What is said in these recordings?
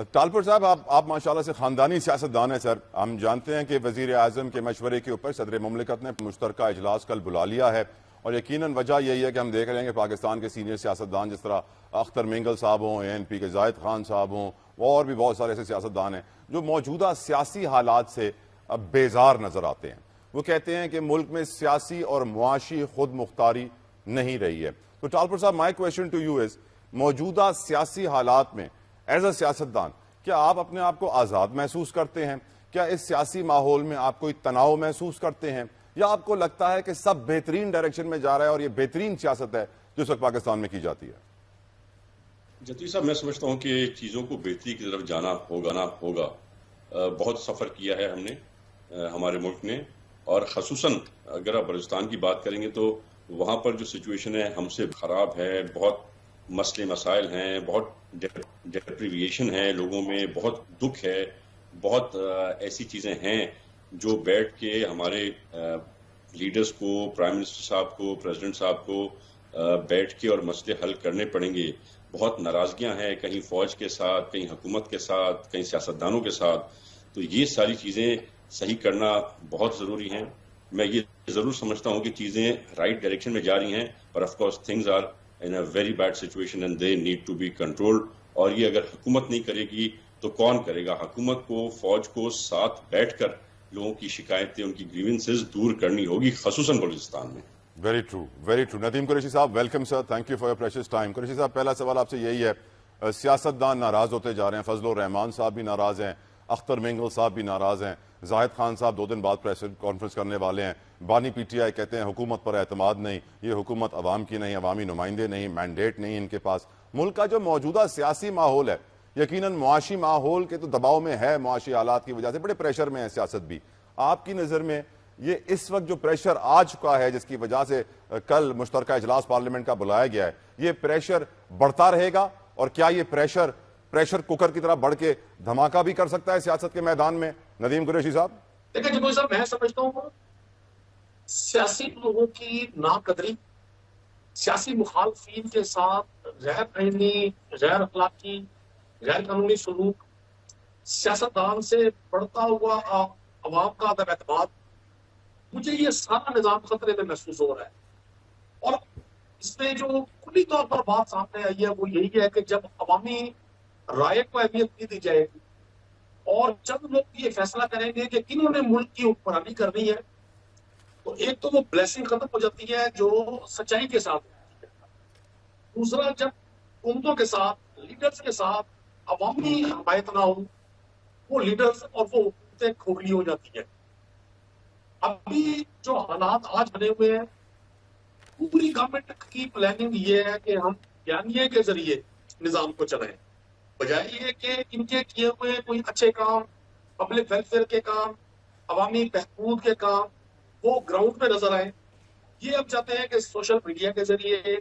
ٹالپور صاحب آپ ماشاءاللہ سے خاندانی سیاستدان ہیں سر. ہم جانتے ہیں کہ وزیر اعظم کے مشورے کے اوپر صدر مملکت نے مشترکہ اجلاس کل بلا لیا ہے اور یقیناً وجہ یہی ہے کہ ہم دیکھ رہے ہیں کہ پاکستان کے سینئر سیاستدان جس طرح اختر مینگل صاحب ہوں, ANP کے زاہد خان صاحب ہوں, اور بھی بہت سارے ایسے سیاستدان ہیں جو موجودہ سیاسی حالات سے بیزار نظر آتے ہیں. وہ کہتے ہیں کہ ملک میں سیاسی اور معاشی خود مختاری نہیں رہی ہے. تو ٹالپور صاحب, مائی کویشچن ٹو یو از, موجودہ سیاسی حالات میں ایز اے سیاستدان کیا آپ اپنے آپ کو آزاد محسوس کرتے ہیں؟ کیا اس سیاسی ماحول میں آپ کوئی تناؤ محسوس کرتے ہیں, یا آپ کو لگتا ہے کہ سب بہترین ڈائریکشن میں جا رہا ہے اور یہ بہترین سیاست ہے جو اس وقت پاکستان میں کی جاتی ہے؟ جتوی صاحب, میں سمجھتا ہوں کہ چیزوں کو بہتری کی طرف جانا ہوگا. بہت سفر کیا ہے ہم نے, ہمارے ملک نے, اور خصوصاً اگر آپ بلوچستان کی بات کریں گے تو وہاں پر جو سچویشن ہے ہم سے خراب ہے. بہت مسئلے مسائل ہیں, بہت ڈیپریویشن ہے لوگوں میں, بہت دکھ ہے, بہت ایسی چیزیں ہیں جو بیٹھ کے ہمارے لیڈرز کو, پرائم منسٹر صاحب کو, پریزیڈنٹ صاحب کو بیٹھ کے اور مسئلے حل کرنے پڑیں گے. بہت ناراضگیاں ہیں, کہیں فوج کے ساتھ, کہیں حکومت کے ساتھ, کہیں سیاستدانوں کے ساتھ. تو یہ ساری چیزیں صحیح کرنا بہت ضروری ہیں. میں یہ ضرور سمجھتا ہوں کہ چیزیں رائٹ ڈائریکشن میں جا رہی ہیں, پر of course things are in a very bad situation and they need to be controlled. اور یہ اگر حکومت نہیں کرے گی تو کون کرے گا؟ حکومت کو, فوج کو ساتھ بیٹھ کر لوگوں کی شکایتیں, ان کی گریونسز دور کرنی ہوگی, خصوصاً بلوچستان میں. Very true, very true. Nadeem Qureshi صاحب, welcome sir, thank you for your precious time. Qureshi صاحب, پہلا سوال آپ سے یہی ہے, سیاستدان ناراض ہوتے جا رہے ہیں, فضل الرحمان صاحب بھی ناراض ہیں, اختر مینگل صاحب بھی ناراض ہیں, زاہد خان صاحب 2 دن بعد پریس کانفرنس کرنے والے ہیں, بانی PTI کہتے ہیں حکومت پر اعتماد نہیں, یہ حکومت عوام کی نہیں, عوامی نمائندے نہیں, مینڈیٹ نہیں ان کے پاس. ملک کا جو موجودہ سیاسی ماحول ہے یقیناً معاشی ماحول کے تو دباؤ میں ہے, معاشی حالات کی وجہ سے بڑے پریشر میں ہے سیاست بھی. آپ کی نظر میں یہ اس وقت جو پریشر آ چکا ہے جس کی وجہ سے کل مشترکہ اجلاس پارلیمنٹ کا بلایا گیا ہے, یہ پریشر بڑھتا رہے گا, اور کیا یہ پریشر کوکر کی طرح بڑھ کے دھماکہ بھی کر سکتا ہے سیاست کے میدان میں؟ ندیم قریشی صاحب. دیکھیں جب صاحب, میں سمجھتا ہوں سیاسی لوگوں کی ناقدری, سیاسی مخالفین کے ساتھ غیر آئینی, غیر اخلاقی, غیر قانونی سلوک, سیاستدان سے بڑھتا ہوا عوام کا عدم اعتماد, مجھے یہ سارا نظام خطرے میں محسوس ہو رہا ہے. اور اس میں جو کلی طور پر بات سامنے آئی ہے وہ یہی ہے کہ جب عوامی رائے کو اہمیت نہیں دی جائے گی اور جب لوگ یہ فیصلہ کریں گے کہ کنہوں نے ملک کی حکمرانی کرنی ہے, تو ایک تو وہ بلیسنگ ختم ہو جاتی ہے جو سچائی کے ساتھ ہوتی ہے. دوسرا, جب حکومتوں کے ساتھ, لیڈرز کے ساتھ عوامی حمایت نہ ہو, وہ لیڈرز اور وہ حکومتیں کھوکھلی ہو جاتی ہیں. ابھی جو حالات آج بنے ہوئے ہیں, پوری گورنمنٹ کی پلاننگ یہ ہے کہ ہم بیانیے کے ذریعے نظام کو چلائیں, بجائے یہ کہ ان کے کیے ہوئے کوئی اچھے کام, پبلک ویلفیئر کے کام, عوامی بہبود کے کام وہ گراؤنڈ پہ نظر آئے. یہ اب چاہتے ہیں کہ سوشل میڈیا کے ذریعے,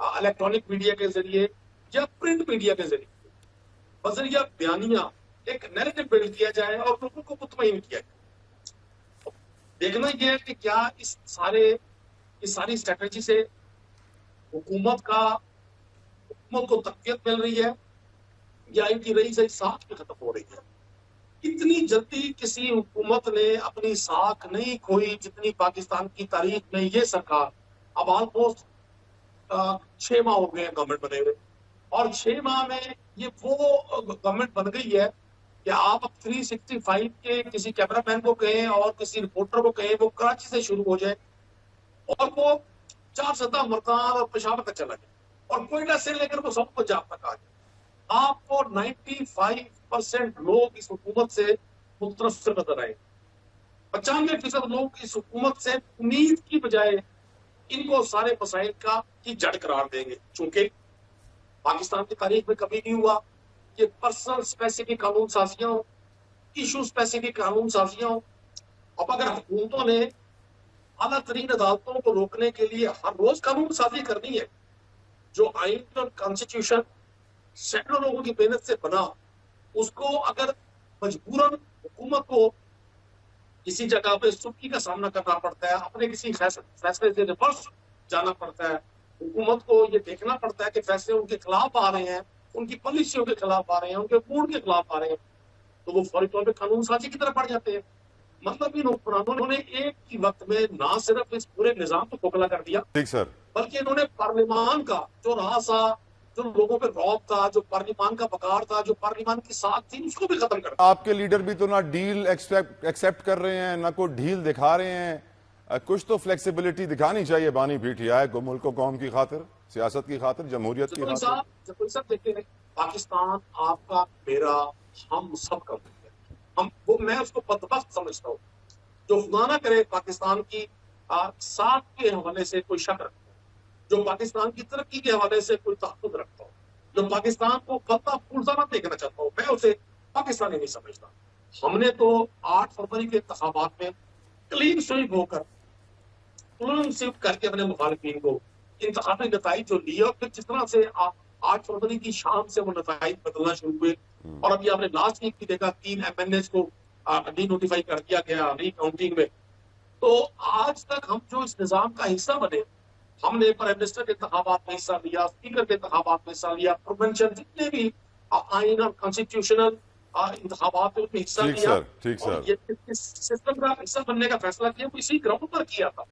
الیکٹرانک میڈیا کے ذریعے یا پرنٹ میڈیا کے ذریعے بذریعہ بیانیہ ایک نیریٹو بلڈ کیا جائے اور لوگوں کو مطمئن کیا جائے. دیکھنا یہ ہے کہ کیا اس ساری اسٹریٹجی سے حکومت کو تقویت مل رہی ہے یا ان کی رہی سے ساکھ بھی ختم ہو رہی ہے. اتنی جلدی کسی حکومت نے اپنی ساکھ نہیں کھوئی جتنی پاکستان کی تاریخ میں یہ سرکار, اب آلموسٹ 6 ماہ ہو گئے ہیں گورنمنٹ بنے ہوئے, اور 6 ماہ میں یہ وہ گورنمنٹ بن گئی ہے کہ آپ اب 365 کے کسی کیمرہ مین کو کہیں اور کسی رپورٹر کو کہیں وہ کراچی سے شروع ہو جائے اور وہ 4 سطح ملتان اور پشاور تک چلا جائے اور کوئٹہ سے لے کر وہ سب پنجاب تک آ جائے. آپ کو 95% لوگ اس حکومت سے متنفر نظر آئے, 95% لوگ اس حکومت سے امید کی بجائے ان کو سارے مسائل کی جڑ قرار دیں گے. چونکہ پاکستان کی تاریخ میں کبھی نہیں ہوا کہ پرسنل اسپیسیفک قانون سازیاں ہوں, ایشو اسپیسیفک قانون سازیاں ہوں. اب اگر حکومتوں نے اعلیٰ ترین عدالتوں کو روکنے کے لیے ہر روز قانون سازی کرنی ہے, جو آئین اور کانسٹیٹیوشن سینکڑوں لوگوں کی محنت سے بنا, اس کو اگر مجبوراً حکومت کو کسی جگہ پہ سکی کا سامنا کرنا پڑتا ہے, اپنے کسی فیصلے سے ریورس جانا پڑتا ہے, حکومت کو یہ دیکھنا پڑتا ہے کہ فیصلے ان کے خلاف آ رہے ہیں ان کی پالیسیوں کے خلاف آ رہے ہیں، ان کے موڈ کے خلاف آ رہے ہیں، تو وہ فوری طور پہ قانون سازی کی طرف بڑھ جاتے ہیں. مطلب ان حکمرانوں نے ایک ہی وقت میں نہ صرف اس پورے نظام کو کھوکھلا کر دیا، ٹھیک سر، بلکہ انہوں نے پارلیمان کا جو راز تھا، جو لوگوں پہ رعب تھا، جو پارلیمان کا وقار تھا، جو پارلیمان کی ساکھ تھی، اس کو بھی ختم کر دیا. آپ کے لیڈر بھی تو نہ ڈیل ایکسیپٹ کر رہے ہیں، نہ کوئی ڈھیل دکھا رہے ہیں. کچھ تو فلیکسیبلٹی دکھانی چاہیے بانی پی ٹی آئی کو، ملک و قوم کی خاطر، سیاست کی خاطر، جمہوریت کی خاطر. جب صاحب دیکھتے ہیں پاکستان آپ کا، میرا، ہم سب کا ملک ہے. میں اس کو بدبخت سمجھتا ہوں جو خدا نہ کرے پاکستان کی ساتھ کے حوالے سے کوئی شک رکھتا ہو، جو پاکستان کی ترقی کے حوالے سے کوئی تحفظ رکھتا ہو، جو پاکستان کو پھلتا پھولتا نہ دیکھنا چاہتا ہو، میں اسے پاکستانی نہیں سمجھتا. ہم نے تو 8 فروری کے انتخابات میں کلین سویپ ہو کر، کلین سویپ کر کے اپنے مخالفین کو انتخابی نتائج جو لیے، اور پھر جس طرح سے 8 فروری کی شام سے وہ نتائج بدلنا شروع ہوئے، اور ابھی آپ نے لاسٹ ویک بھی دیکھا 3 MNAs کو ڈی نوٹیفائی کر دیا گیا ری کاؤنٹنگ میں. تو آج تک ہم جو اس نظام کا حصہ بنے، ہم نے پرائم منسٹر کے انتخابات میں حصہ لیا، اسپیکر کے انتخابات میں حصہ لیا، پروونشل جتنے بھی آئین اور کانسٹیٹیوشنل انتخابات میں حصہ لیا، ٹھیک سر. یہ سسٹم کا حصہ بننے کا فیصلہ کیا، وہ اسی گراؤنڈ پر کیا تھا.